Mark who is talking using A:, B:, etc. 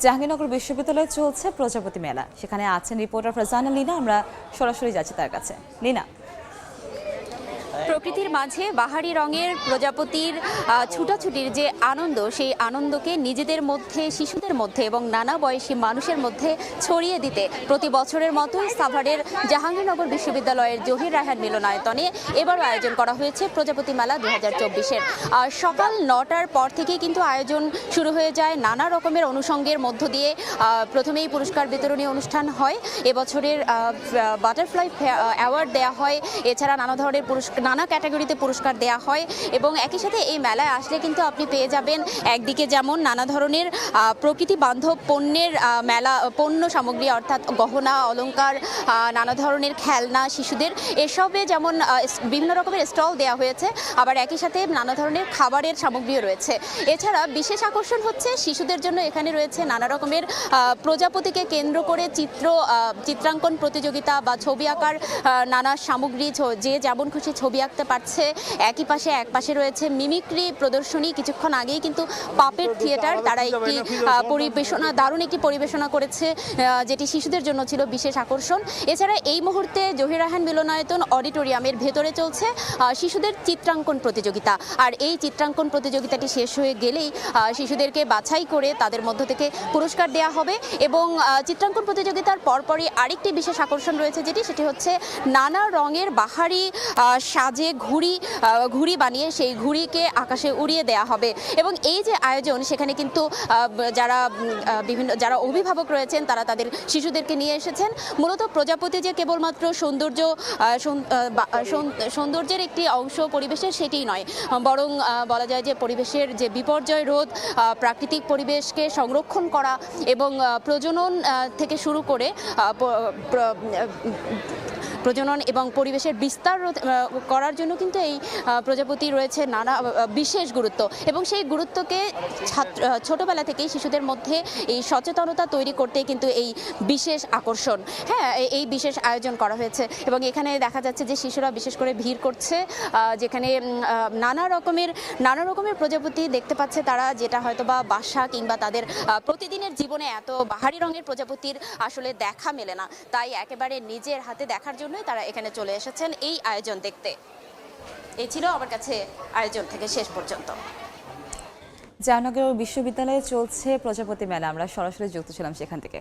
A: জাহাঙ্গীরনগর বিশ্ববিদ্যালয়ে চলছে প্রজাপতি মেলা। সেখানে আছেন রিপোর্টার ফারজানা লিনা। আমরা সরাসরি যাচ্ছি তার কাছে। লিনা,
B: প্রকৃতির মাঝে বাহারি রঙের প্রজাপতির ছুটাছুটির যে আনন্দ, সেই আনন্দকে নিজেদের মধ্যে, শিশুদের মধ্যে এবং নানা বয়সী মানুষের মধ্যে ছড়িয়ে দিতে প্রতি বছরের মতোই সাভারের জাহাঙ্গীরনগর বিশ্ববিদ্যালয়ের জহির রায়হান মিলনায়তনে এবারও আয়োজন করা হয়েছে প্রজাপতি মেলা 2024-এর। সকাল 9টার পর থেকেই কিন্তু আয়োজন শুরু হয়ে যায় নানা রকমের অনুষঙ্গের মধ্য দিয়ে। প্রথমেই পুরস্কার বিতরণী অনুষ্ঠান হয়, এবছরের বাটারফ্লাই অ্যাওয়ার্ড দেওয়া হয়, এছাড়া নানা ধরনের নানা ক্যাটাগরিতে পুরস্কার দেওয়া হয়। এবং একই সাথে এই মেলায় আসলে কিন্তু আপনি পেয়ে যাবেন একদিকে যেমন নানা ধরনের প্রকৃতি বান্ধব পণ্যের মেলা, পণ্য সামগ্রী অর্থাৎ গহনা অলংকার, নানা ধরনের খেলনা শিশুদের, এসবে যেমন বিভিন্ন রকমের স্টল দেওয়া হয়েছে, আবার একই সাথে নানা ধরনের খাবারের সামগ্রীও রয়েছে। এছাড়া বিশেষ আকর্ষণ হচ্ছে শিশুদের জন্য এখানে রয়েছে নানা রকমের প্রজাপতিকে কেন্দ্র করে চিত্রাঙ্কন প্রতিযোগিতা বা ছবি আঁকার নানা সামগ্রী, যে যেমন খুশি ছবি আঁকতে পারছে। এক পাশে রয়েছে মিমিক্রি প্রদর্শনী। কিছুক্ষণ আগেই কিন্তু পাপেট থিয়েটার তারা একটি দারুণ একটি পরিবেশনা করেছে, যেটি শিশুদের জন্য ছিল বিশেষ আকর্ষণ। এছাড়া এই মুহূর্তে জহির রায়হান মিলনায়তন অডিটোরিয়ামের ভেতরে চলছে শিশুদের চিত্রাঙ্কন প্রতিযোগিতা। আর এই চিত্রাঙ্কন প্রতিযোগিতাটি শেষ হয়ে গেলেই শিশুদেরকে বাছাই করে তাদের মধ্য থেকে পুরস্কার দেওয়া হবে। এবং চিত্রাঙ্কন প্রতিযোগিতার পরপরই আরেকটি বিশেষ আকর্ষণ রয়েছে, সেটি হচ্ছে নানা রঙের বাহারি সাজে ঘুড়ি বানিয়ে সেই ঘুড়িকে আকাশে উড়িয়ে দেয়া হবে। এবং এই যে আয়োজন, সেখানে কিন্তু যারা অভিভাবক রয়েছেন তারা তাদের শিশুদেরকে নিয়ে এসেছেন। মূলত প্রজাপতি যে কেবলমাত্র সৌন্দর্যের একটি অংশ পরিবেশের, সেটিই নয়, বরং বলা যায় যে পরিবেশের যে বিপর্যয় রোধ, প্রাকৃতিক পরিবেশকে সংরক্ষণ করা এবং প্রজনন থেকে শুরু করে প্রজনন এবং পরিবেশের বিস্তার করার জন্য কিন্তু এই প্রজাপতি রয়েছে নানা বিশেষ গুরুত্ব। এবং সেই গুরুত্বকে ছোটবেলা থেকেই শিশুদের মধ্যে এই সচেতনতা তৈরি করতে কিন্তু এই বিশেষ আকর্ষণ, এই বিশেষ আয়োজন করা হয়েছে। এবং এখানে দেখা যাচ্ছে যে শিশুরা বিশেষ করে ভিড় করছে, যেখানে নানা রকমের প্রজাপতি দেখতে পাচ্ছে তারা, যেটা হয়তো বা বাসা কিংবা তাদের প্রতিদিনের জীবনে এত বাহারি রঙের প্রজাপতির আসলে দেখা মেলে না। তাই একেবারে নিজের হাতে দেখার জন্য তারা এখানে চলে এসেছেন এই আয়োজন দেখতে। এই ছিল আমার কাছে আয়োজন থেকে শেষ পর্যন্ত।
A: জাহাঙ্গীরনগর বিশ্ববিদ্যালয়ে চলছে প্রজাপতি মেলা। আমরা সরাসরি যুক্ত ছিলাম সেখান থেকে।